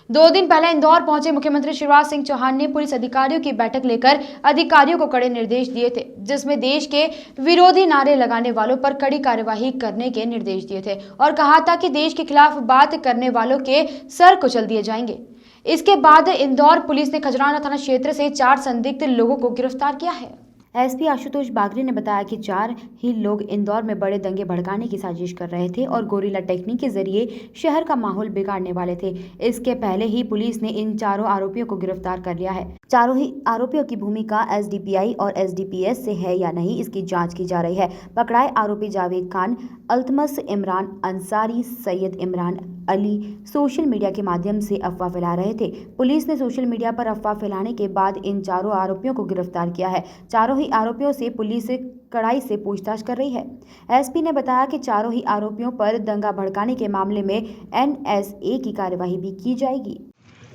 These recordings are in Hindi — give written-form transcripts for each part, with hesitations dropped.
2 दिन पहले इंदौर पहुंचे मुख्यमंत्री शिवराज सिंह चौहान ने पुलिस अधिकारियों की बैठक लेकर अधिकारियों को कड़े निर्देश दिए थे, जिसमें देश के विरोधी नारे लगाने वालों पर कड़ी कार्यवाही करने के निर्देश दिए थे और कहा था कि देश के खिलाफ बात करने वालों के सर कुचल दिए जाएंगे। इसके बाद इंदौर पुलिस ने खजराना थाना क्षेत्र से 4 संदिग्ध लोगों को गिरफ्तार किया है। एसपी आशुतोष बागरे ने बताया कि 4 ही लोग इंदौर में बड़े दंगे भड़काने की साजिश कर रहे थे और गोरिल्ला टेक्निक के जरिए शहर का माहौल बिगाड़ने वाले थे। इसके पहले ही पुलिस ने इन 4 आरोपियों को गिरफ्तार कर लिया है। चारों ही आरोपियों की भूमिका एसडीपीआई और एसडीपीएस से है या नहीं, इसकी जांच की जा रही है। पकड़ाए आरोपी जावेद खान, अल्तमस इमरान अंसारी, सैयद इमरान अली सोशल मीडिया के माध्यम से अफवाह फैला रहे थे। पुलिस ने सोशल मीडिया पर अफवाह फैलाने के बाद इन 4 आरोपियों को गिरफ्तार किया है। चारों ही आरोपियों से पुलिस कड़ाई से पूछताछ कर रही है। एसपी ने बताया कि चारों ही आरोपियों पर दंगा भड़काने के मामले में एनएसए की कार्यवाही भी की जाएगी।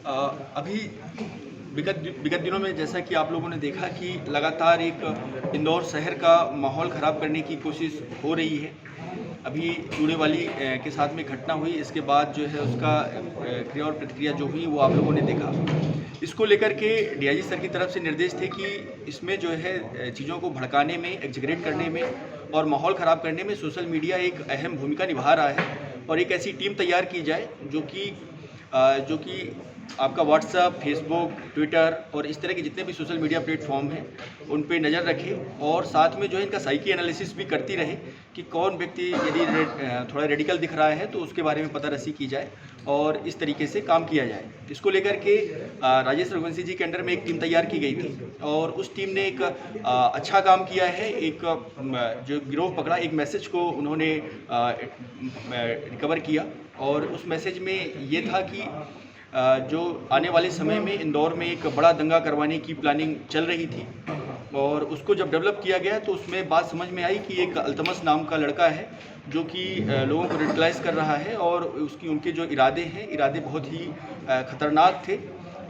अभी विगत दिनों में जैसा कि आप लोगों ने देखा कि लगातार एक इंदौर शहर का माहौल ख़राब करने की कोशिश हो रही है। अभी चूड़ेवाली के साथ में घटना हुई, इसके बाद जो है उसका क्रिया और प्रतिक्रिया जो हुई वो आप लोगों ने देखा। इसको लेकर के डीआईजी सर की तरफ से निर्देश थे कि इसमें जो है चीज़ों को भड़काने में, एग्जीक्यूट करने में और माहौल ख़राब करने में सोशल मीडिया एक अहम भूमिका निभा रहा है और एक ऐसी टीम तैयार की जाए जो कि आपका व्हाट्सएप, फेसबुक, ट्विटर और इस तरह के जितने भी सोशल मीडिया प्लेटफॉर्म हैं उन पे नज़र रखे और साथ में जो है इनका साइकी एनालिसिस भी करती रहे कि कौन व्यक्ति यदि थोड़ा रेडिकल दिख रहा है तो उसके बारे में पता रसी की जाए और इस तरीके से काम किया जाए। इसको लेकर के राजेश रघुवंशी जी के अंडर में एक टीम तैयार की गई थी और उस टीम ने एक अच्छा काम किया है। एक जो गिरोह पकड़ा, एक मैसेज को उन्होंने रिकवर किया और उस मैसेज में ये था कि जो आने वाले समय में इंदौर में एक बड़ा दंगा करवाने की प्लानिंग चल रही थी और उसको जब डेवलप किया गया तो उसमें बात समझ में आई कि एक अल्तमस नाम का लड़का है जो कि लोगों को रेडिकलाइज कर रहा है और उनके जो इरादे बहुत ही खतरनाक थे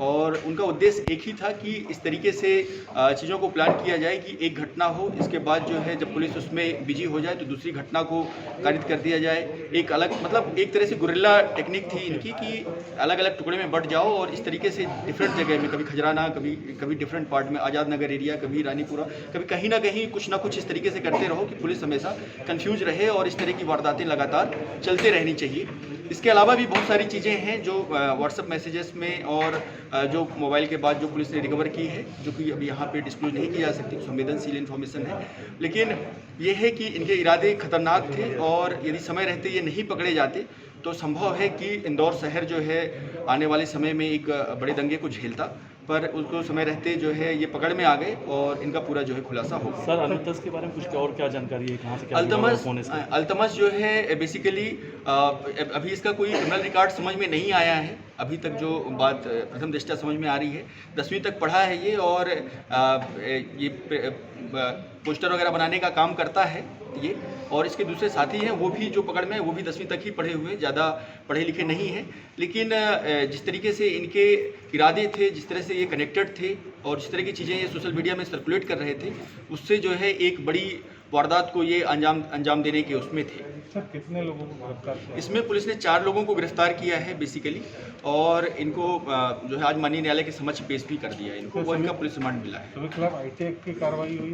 और उनका उद्देश्य एक ही था कि इस तरीके से चीज़ों को प्लान किया जाए कि एक घटना हो, इसके बाद जो है जब पुलिस उसमें बिजी हो जाए तो दूसरी घटना को कारित कर दिया जाए। एक अलग मतलब एक तरह से गुरिल्ला टेक्निक थी इनकी कि अलग अलग टुकड़े में बट जाओ और इस तरीके से डिफरेंट जगह में, कभी खजराना, कभी डिफरेंट पार्ट में, आज़ाद नगर एरिया, कभी रानीपुरा, कभी कहीं ना कहीं कुछ ना कुछ इस तरीके से करते रहो कि पुलिस हमेशा कन्फ्यूज रहे और इस तरह की वारदातें लगातार चलते रहनी चाहिए। इसके अलावा भी बहुत सारी चीज़ें हैं जो व्हाट्सएप मैसेजेस में और जो मोबाइल के बाद जो पुलिस ने रिकवर की है, जो कि अभी यहाँ पे डिस्क्लोज नहीं की जा सकती, संवेदनशील इन्फॉर्मेशन है, लेकिन ये है कि इनके इरादे खतरनाक थे और यदि समय रहते ये नहीं पकड़े जाते तो संभव है कि इंदौर शहर जो है आने वाले समय में एक बड़े दंगे को झेलता, पर उसको समय रहते जो है ये पकड़ में आ गए और इनका पूरा जो है खुलासा हो गया। सर, अल्तमस के बारे में कुछ और क्या जानकारी है, कहाँ से क्या अल्तमस जो है बेसिकली अभी इसका कोई क्रिमिनल रिकॉर्ड समझ में नहीं आया है। अभी तक जो बात प्रथम दृष्टया समझ में आ रही है, 10वीं तक पढ़ा है ये और ये पोस्टर वगैरह बनाने का काम करता है ये, और इसके दूसरे साथी हैं वो भी जो पकड़ में है वो भी 10वीं तक ही पढ़े हुए, ज़्यादा पढ़े लिखे नहीं हैं, लेकिन जिस तरीके से इनके इरादे थे, जिस तरह से ये कनेक्टेड थे और जिस तरह की चीज़ें ये सोशल मीडिया में सर्कुलेट कर रहे थे, उससे जो है एक बड़ी वारदात को ये अंजाम देने के उसमें थे। सर, कितने लोगों को गिरफ्तार किया? इसमें पुलिस ने 4 लोगों को गिरफ्तार किया है बेसिकली, और इनको जो है आज माननीय न्यायालय के समक्ष पेश भी कर दिया है इनको, वो इनका पुलिस रिमांड मिला है। तो खिलाफ आईटी एक्ट की कार्रवाई हुई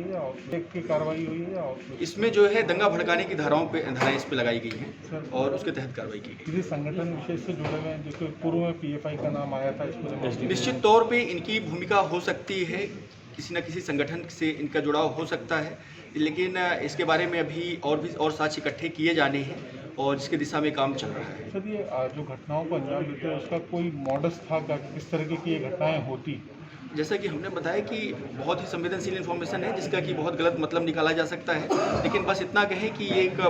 है या इसमें जो है दंगा भड़काने की धाराएं इस पे लगाई गई हैं और उसके तहत कार्रवाई की गई। किसी संगठन विशेष से जुड़े हुए हैं, जिसके पूर्व में पीएफआई का नाम आया था, इसमें निश्चित तौर पे इनकी भूमिका हो सकती है, किसी न किसी संगठन से इनका जुड़ाव हो सकता है, लेकिन इसके बारे में अभी और साक्ष्य इकट्ठे किए जाने हैं और इसके दिशा में काम चल रहा है। सर, ये जो घटनाओं को अंजाम देते हैं उसका कोई मॉडस था क्या, किस तरीके की ये घटनाएं होती? जैसा कि हमने बताया कि बहुत ही संवेदनशील इन्फॉर्मेशन है जिसका कि बहुत गलत मतलब निकाला जा सकता है, लेकिन बस इतना कहें कि ये एक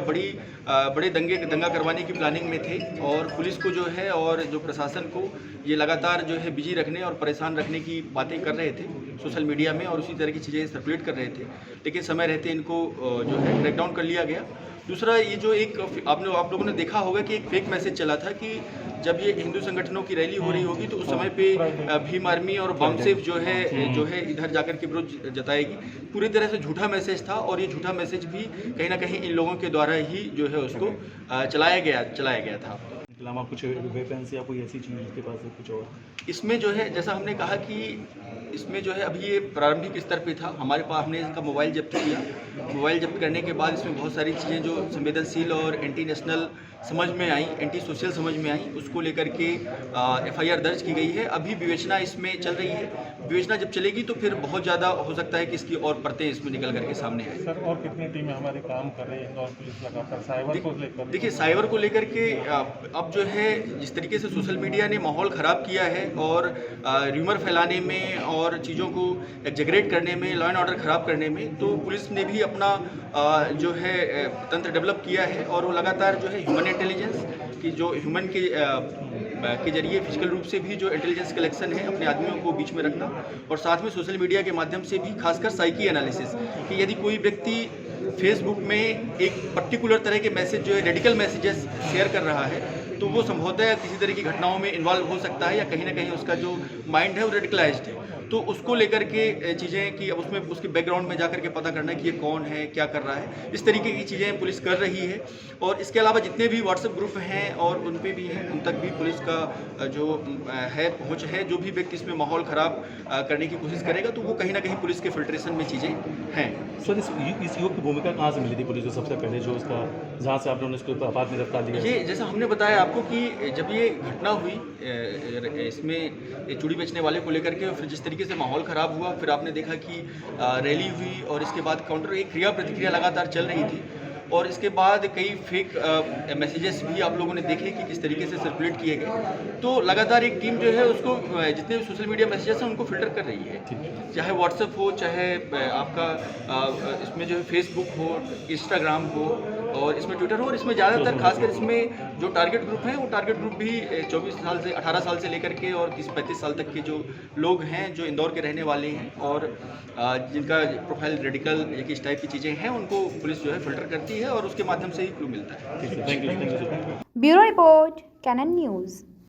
बड़े दंगा करवाने की प्लानिंग में थे और पुलिस को जो है और जो प्रशासन को ये लगातार जो है बिजी रखने और परेशान रखने की बातें कर रहे थे सोशल मीडिया में और उसी तरह की चीज़ें सर्कुलेट कर रहे थे, लेकिन समय रहते इनको जो है क्रैकडाउन कर लिया गया। दूसरा, ये जो एक आप लोगों ने देखा होगा कि एक फेक मैसेज चला था कि जब ये हिंदू संगठनों की रैली हो रही होगी तो उस समय पे भीम आर्मी और बम सेफ जो है इधर जाकर के विरोध जताएगी। पूरी तरह से झूठा मैसेज था और ये झूठा मैसेज भी कहीं ना कहीं इन लोगों के द्वारा ही जो है उसको चलाया गया था। इसके अलावा कुछ वेपन्स या कोई ऐसी चीज़ जिसके पास है कुछ और? इसमें जो है जैसा हमने कहा कि इसमें जो है अभी ये प्रारंभिक स्तर पे था। हमारे पास हमने इनका मोबाइल जब्त किया। मोबाइल जब्त करने के बाद इसमें बहुत सारी चीज़ें जो संवेदनशील और एंटी नेशनल समझ में आई, एंटी सोशल समझ में आई, उसको लेकर के एफआईआर दर्ज की गई है। अभी विवेचना इसमें चल रही है। विवेचना जब चलेगी तो फिर बहुत ज़्यादा हो सकता है कि इसकी और परतें इसमें निकल करके सामने आए। सर और कितनी टीमें हमारी काम कर रही है इंदौर पुलिस लगातार साइबर को लेकर? देखिए, साइबर को लेकर के अब जो है जिस तरीके से सोशल मीडिया ने माहौल ख़राब किया है और र्यूमर फैलाने में और चीज़ों को एग्जेगरेट करने में, लॉ एंड ऑर्डर ख़राब करने में, तो पुलिस ने भी अपना जो है तंत्र डेवलप किया है और वो लगातार जो है ह्यूमन इंटेलिजेंस की जो ह्यूमन के जरिए फिजिकल रूप से भी जो इंटेलिजेंस कलेक्शन है अपने आदमियों को बीच में रखना, और साथ में सोशल मीडिया के माध्यम से भी खासकर साइकी एनालिसिस कि यदि कोई व्यक्ति फेसबुक में एक पर्टिकुलर तरह के मैसेज जो है रेडिकल मैसेजेस शेयर कर रहा है तो वो संभवतः किसी तरह की घटनाओं में इन्वॉल्व हो सकता है या कहीं ना कहीं उसका जो माइंड है वो रेडिकलाइज्ड है। तो उसको लेकर के चीज़ें कि अब उसमें उसके बैकग्राउंड में जाकर के पता करना कि ये कौन है, क्या कर रहा है, इस तरीके की चीज़ें पुलिस कर रही है। और इसके अलावा जितने भी व्हाट्सएप ग्रुप हैं और उन पे भी हैं, उन तक भी पुलिस का जो है पहुँच है। जो भी व्यक्ति इसमें माहौल ख़राब करने की कोशिश करेगा तो वो कहीं ना कहीं पुलिस के फिल्ट्रेशन में चीज़ें हैं। सर इस युवक की भूमिका कहाँ से मिली थी पुलिस को सबसे पहले, जो उसका जहाँ से आप लोगों ने उसको आपात में गिरफ्तार लिया? ये जैसा हमने बताया आपको कि जब ये घटना हुई इसमें चूड़ी बेचने वाले को लेकर के, फिर जिस तरीके से माहौल ख़राब हुआ, फिर आपने देखा कि रैली हुई और इसके बाद काउंटर एक क्रिया प्रतिक्रिया लगातार चल रही थी। और इसके बाद कई फेक मैसेजेस भी आप लोगों ने देखे कि किस तरीके से सर्कुलेट किए गए। तो लगातार एक टीम जो है उसको जितने भी सोशल मीडिया मैसेजेस हैं उनको फिल्टर कर रही है, चाहे व्हाट्सएप हो, चाहे आपका इसमें जो है फेसबुक हो, इंस्टाग्राम हो और इसमें ट्विटर हो। और इसमें ज़्यादातर खासकर इसमें जो टारगेट ग्रुप हैं वो टारगेट ग्रुप भी 24 साल से 18 साल से लेकर के और 30-35 साल तक के जो लोग हैं जो इंदौर के रहने वाले हैं और जिनका प्रोफाइल रेडिकल इस टाइप की चीज़ें हैं, उनको पुलिस जो है फिल्टर करती है और उसके माध्यम से ही क्लू मिलता है। Thank you sir. Bureau report, Canon news.